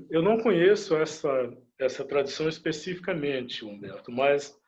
Eu não conheço essa tradição especificamente, Humberto, mas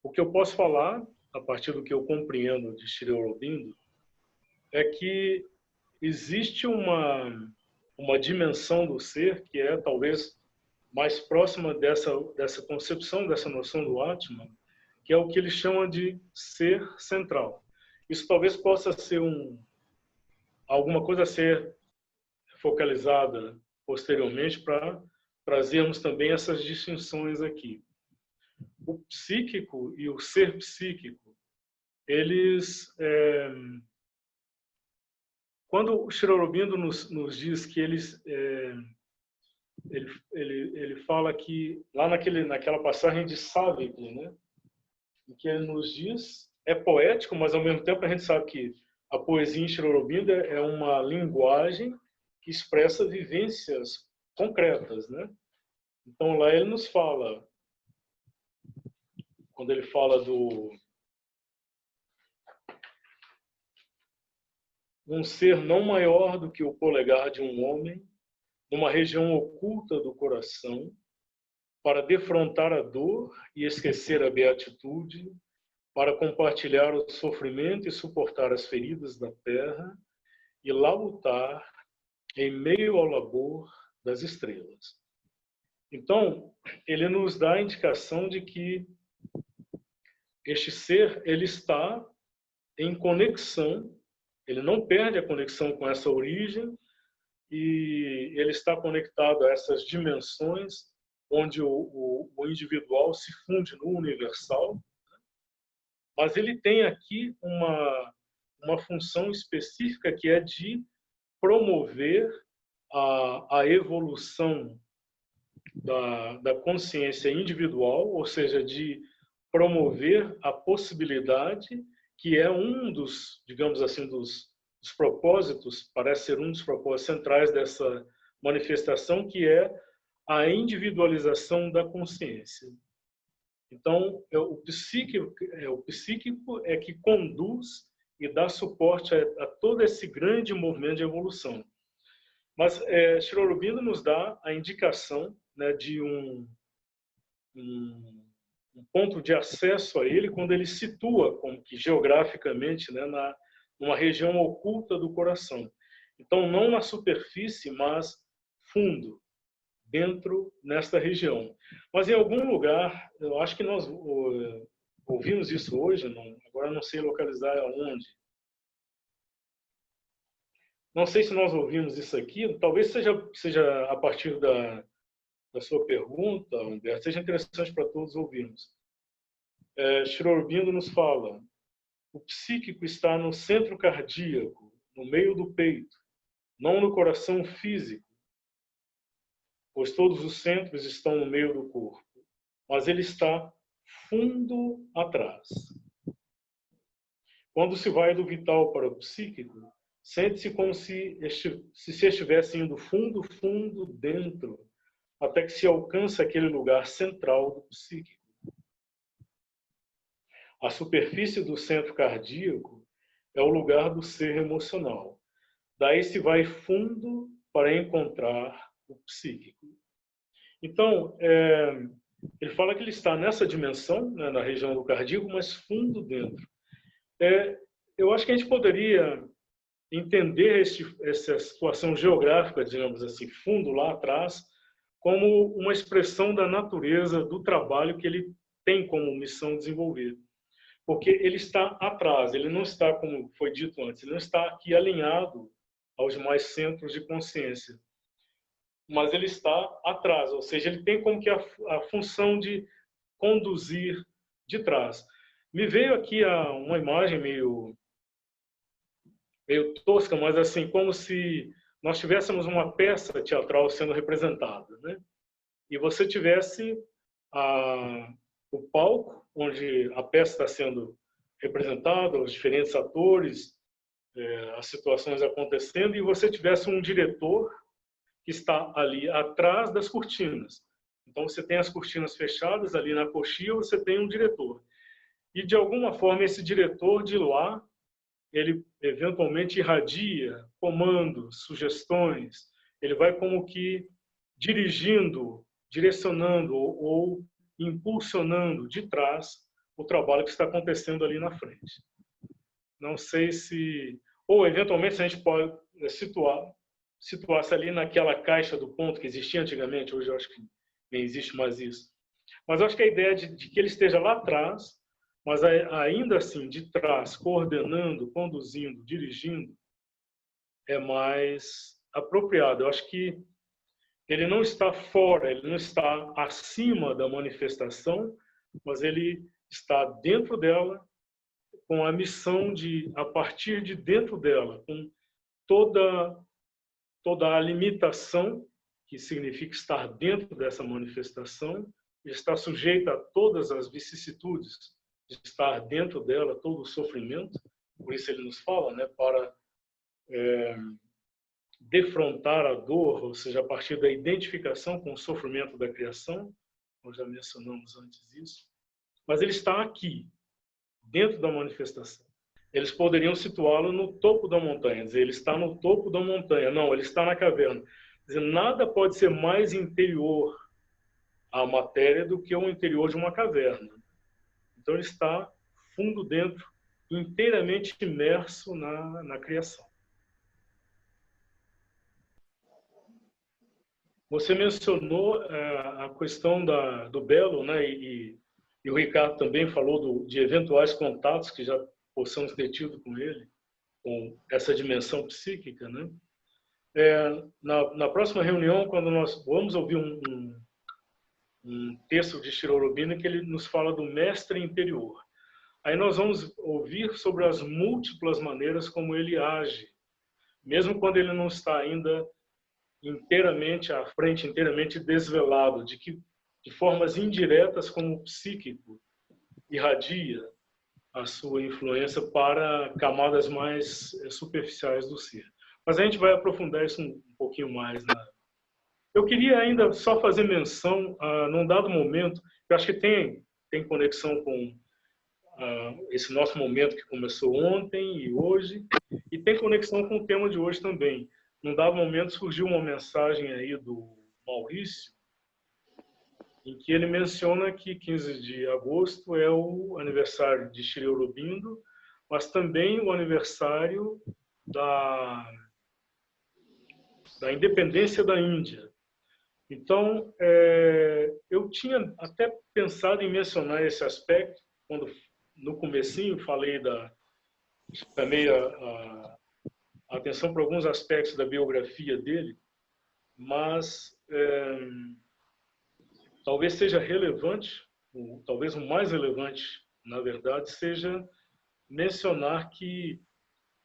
o que eu posso falar, a partir do que eu compreendo de Sri Aurobindo, é que existe uma dimensão do ser que é talvez mais próxima dessa concepção, dessa noção do Atman, que é o que ele chama de ser central. Isso talvez possa ser alguma coisa a ser focalizada posteriormente para trazermos também essas distinções aqui. O psíquico e o ser psíquico, eles... quando o Sri Aurobindo nos diz que ele fala que, lá naquela passagem de Savitri, né, em que ele nos diz, é poético, mas ao mesmo tempo a gente sabe que a poesia em Sri Aurobindo é uma linguagem que expressa vivências concretas, né? Então lá ele nos fala, quando ele fala um ser não maior do que o polegar de um homem, numa região oculta do coração, para defrontar a dor e esquecer a beatitude, para compartilhar o sofrimento e suportar as feridas da terra e lá lutar em meio ao labor das estrelas. Então, ele nos dá a indicação de que este ser, ele está em conexão, ele não perde a conexão com essa origem e ele está conectado a essas dimensões onde o individual se funde no universal, mas ele tem aqui uma função específica que é de promover a evolução da consciência individual, ou seja, de promover a possibilidade, que é um dos, digamos assim, dos propósitos, parece ser um dos propósitos centrais dessa manifestação, que é a individualização da consciência. Então, o psíquico é que conduz e dá suporte a todo esse grande movimento de evolução. Mas Sri Aurobindo nos dá a indicação, né, de um ponto de acesso a ele quando ele situa como que geograficamente, né, numa região oculta do coração. Então, não na superfície, mas fundo, dentro nesta região. Mas em algum lugar, eu acho que nós ouvimos isso hoje, agora não sei localizar aonde. Não sei se nós ouvimos isso aqui, talvez seja a partir da sua pergunta, Humberto, seja interessante para todos ouvirmos. Sri Aurobindo nos fala, o psíquico está no centro cardíaco, no meio do peito, não no coração físico, pois todos os centros estão no meio do corpo, mas ele está fundo atrás. Quando se vai do vital para o psíquico, sente-se como se estivesse indo fundo, fundo dentro, até que se alcança aquele lugar central do psíquico. A superfície do centro cardíaco é o lugar do ser emocional. Daí se vai fundo para encontrar o psíquico. Então, ele fala que ele está nessa dimensão, né, na região do cardíaco, mas fundo dentro. Eu acho que a gente poderia entender essa situação geográfica, digamos assim, fundo lá atrás, como uma expressão da natureza do trabalho que ele tem como missão desenvolver. Porque ele está atrás, ele não está, como foi dito antes, ele não está aqui alinhado aos demais centros de consciência, mas ele está atrás, ou seja, ele tem como que a função de conduzir de trás. Me veio aqui uma imagem meio tosca, mas assim, como se nós tivéssemos uma peça teatral sendo representada, né? E você tivesse o palco, onde a peça está sendo representada, os diferentes atores, as situações acontecendo, e você tivesse um diretor que está ali atrás das cortinas. Então, você tem as cortinas fechadas, ali na coxia você tem um diretor. E, de alguma forma, esse diretor de lá, ele eventualmente irradia comandos, sugestões, ele vai como que dirigindo, direcionando ou impulsionando de trás o trabalho que está acontecendo ali na frente. Não sei se... Ou, eventualmente, se a gente pode situar-se ali naquela caixa do ponto que existia antigamente, hoje eu acho que nem existe mais isso. Mas eu acho que a ideia de que ele esteja lá atrás, mas ainda assim de trás, coordenando, conduzindo, dirigindo, é mais apropriado. Eu acho que ele não está fora, ele não está acima da manifestação, mas ele está dentro dela, com a missão de, a partir de dentro dela, com toda a limitação, que significa estar dentro dessa manifestação, estar sujeita a todas as vicissitudes, de estar dentro dela, todo o sofrimento. Por isso ele nos fala, né, para defrontar a dor, ou seja, a partir da identificação com o sofrimento da criação. Nós já mencionamos antes isso. Mas ele está aqui, dentro da manifestação. Eles poderiam situá-lo no topo da montanha, dizer, ele está no topo da montanha. Não, ele está na caverna. Dizer, nada pode ser mais interior à matéria do que o interior de uma caverna. Então ele está fundo dentro, inteiramente imerso na criação. Você mencionou a questão do Belo, né? E o Ricardo também falou de eventuais contatos que já possamos ter tido com ele, com essa dimensão psíquica, né? Na próxima reunião, quando nós vamos ouvir um texto de Shiro Aurobindo, que ele nos fala do mestre interior. Aí nós vamos ouvir sobre as múltiplas maneiras como ele age, mesmo quando ele não está ainda inteiramente à frente, inteiramente desvelado, de formas indiretas como o psíquico irradia a sua influência para camadas mais superficiais do ser. Mas a gente vai aprofundar isso um pouquinho mais. Eu queria ainda só fazer menção, num dado momento, eu acho que tem conexão com esse nosso momento que começou ontem e hoje, e tem conexão com o tema de hoje também. Num dado momento surgiu uma mensagem aí do Maurício, em que ele menciona que 15 de agosto é o aniversário de Shri Aurobindo, mas também o aniversário da independência da Índia. Então, eu tinha até pensado em mencionar esse aspecto, quando no comecinho chamei a atenção para alguns aspectos da biografia dele, mas talvez seja relevante, talvez o mais relevante, na verdade, seja mencionar que,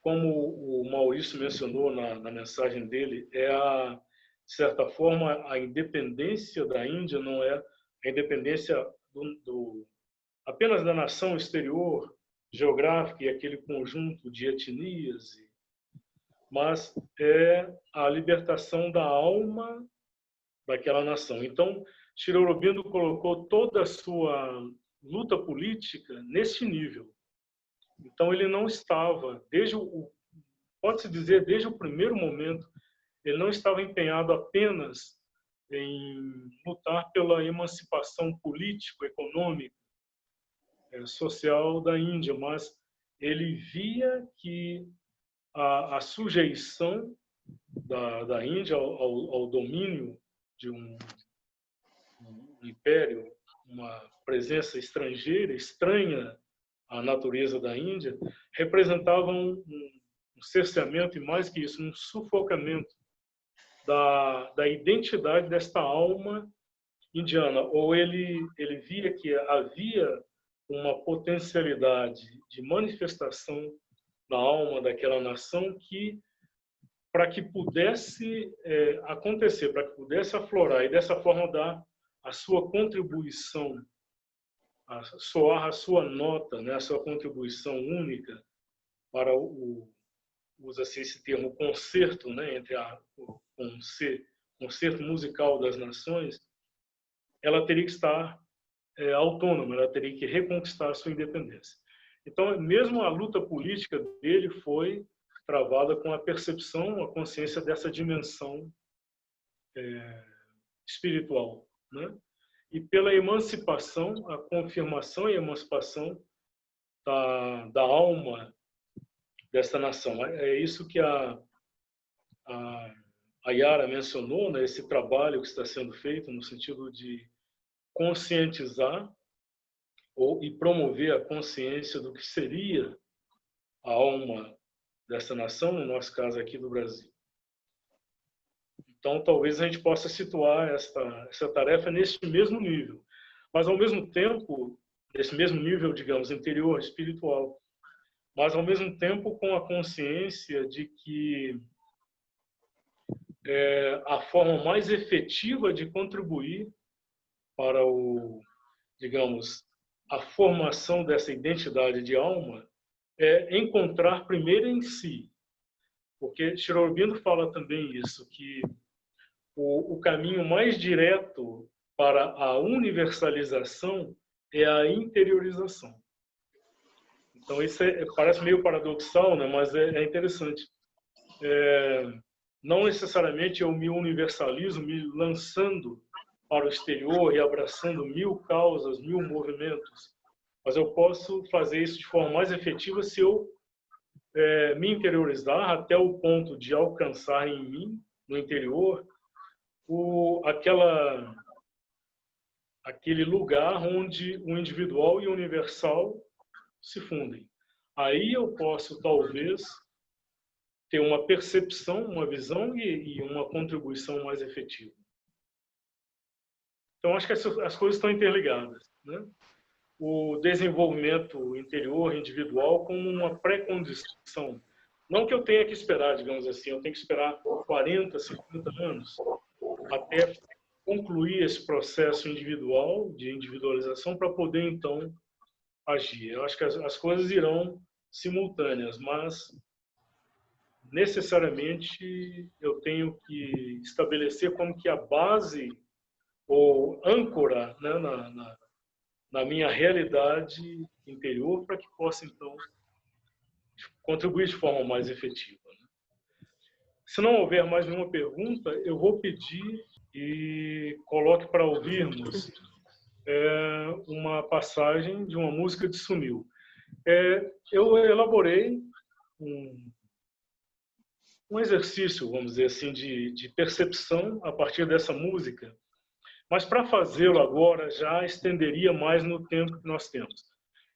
como o Maurício mencionou na mensagem dele, de certa forma, a independência da Índia não é a independência apenas da nação exterior, geográfica e aquele conjunto de etnias, mas é a libertação da alma daquela nação. Então, Shri Aurobindo colocou toda a sua luta política nesse nível. Então, ele não estava, pode-se dizer, desde o primeiro momento, ele não estava empenhado apenas em lutar pela emancipação político-econômica, social da Índia, mas ele via que a sujeição da Índia ao domínio de um império, uma presença estrangeira, estranha à natureza da Índia, representava um cerceamento e, mais que isso, um sufocamento da identidade desta alma indiana. Ou ele via que havia uma potencialidade de manifestação da alma daquela nação que, para que pudesse acontecer, para que pudesse aflorar e dessa forma dar a sua contribuição, soar a sua nota, né, a sua contribuição única para usa-se esse termo concerto, né, entre concerto musical das nações, ela teria que estar autônoma, ela teria que reconquistar a sua independência. Então, mesmo a luta política dele foi travada com a percepção, a consciência dessa dimensão espiritual, né? E pela emancipação, a confirmação e a emancipação da alma dessa nação. É isso que a Yara mencionou, né? Esse trabalho que está sendo feito no sentido de conscientizar e promover a consciência do que seria a alma dessa nação, no nosso caso aqui do Brasil. Então, talvez a gente possa situar essa tarefa nesse mesmo nível, mas ao mesmo tempo, nesse mesmo nível, digamos, interior, espiritual, mas ao mesmo tempo com a consciência de que a forma mais efetiva de contribuir para digamos, a formação dessa identidade de alma é encontrar primeiro em si. Porque Sri Aurobindo fala também isso, que o caminho mais direto para a universalização é a interiorização. Então, isso parece meio paradoxal, né? Mas é interessante. Não necessariamente eu me universalizo me lançando para o exterior e abraçando 1000 causas, 1000 movimentos, mas eu posso fazer isso de forma mais efetiva se eu me interiorizar até o ponto de alcançar em mim, no interior, aquele lugar onde o individual e o universal se fundem. Aí eu posso, talvez, ter uma percepção, uma visão e uma contribuição mais efetiva. Então, acho que as coisas estão interligadas, né? O desenvolvimento interior, individual, como uma pré-condição. Não que eu tenha que esperar, digamos assim, eu tenho que esperar 40, 50 anos até concluir esse processo individual, de individualização, para poder, então, agir. Eu acho que as coisas irão simultâneas, mas necessariamente eu tenho que estabelecer como que a base ou âncora, né, na minha realidade interior para que possa, então, contribuir de forma mais efetiva. Se não houver mais nenhuma pergunta, eu vou pedir e coloque para ouvirmos uma passagem de uma música de Sunil. Eu elaborei um exercício, vamos dizer assim, de percepção a partir dessa música, mas para fazê-lo agora já estenderia mais no tempo que nós temos.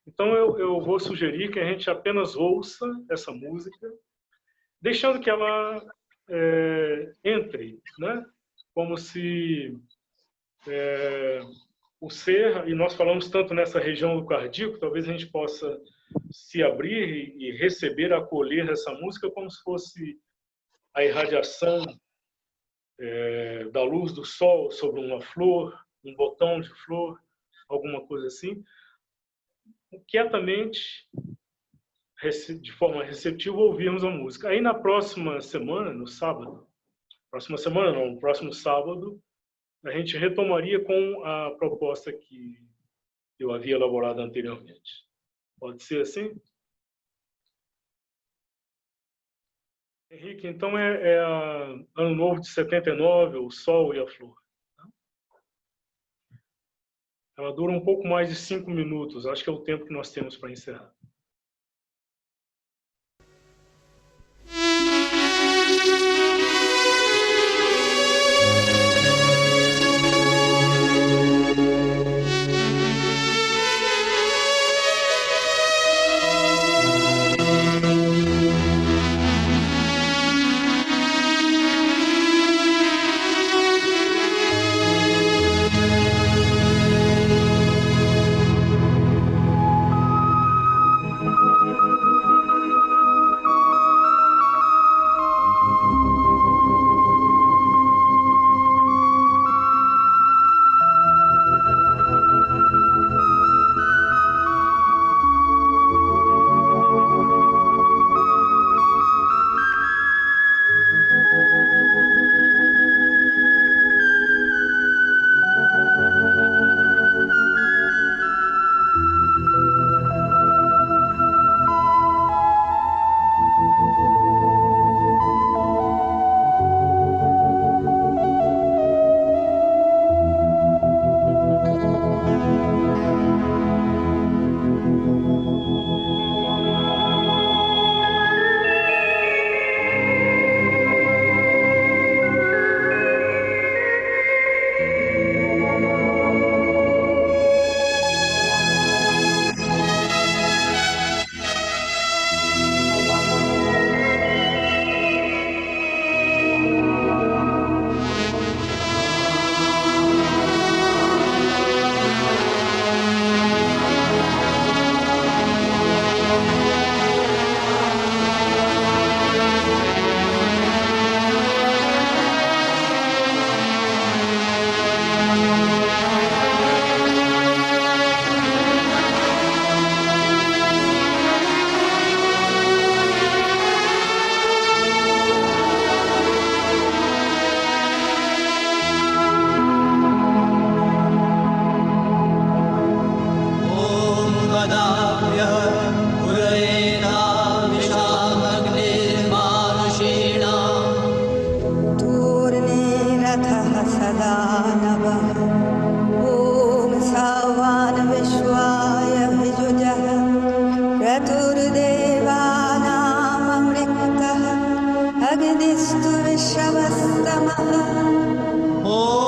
Então eu vou sugerir que a gente apenas ouça essa música, deixando que ela entre, né? Como se o ser, e nós falamos tanto nessa região do cardíaco, talvez a gente possa se abrir e receber, acolher essa música como se fosse a irradiação da luz do sol sobre uma flor, um botão de flor, alguma coisa assim, quietamente, de forma receptiva, ouvirmos a música. Aí na próxima semana, no sábado, no próximo sábado, a gente retomaria com a proposta que eu havia elaborado anteriormente. Pode ser assim? Henrique, então Ano Novo de 79, o Sol e a Flor. Ela dura um pouco mais de 5 minutos, acho que é o tempo que nós temos para encerrar. Om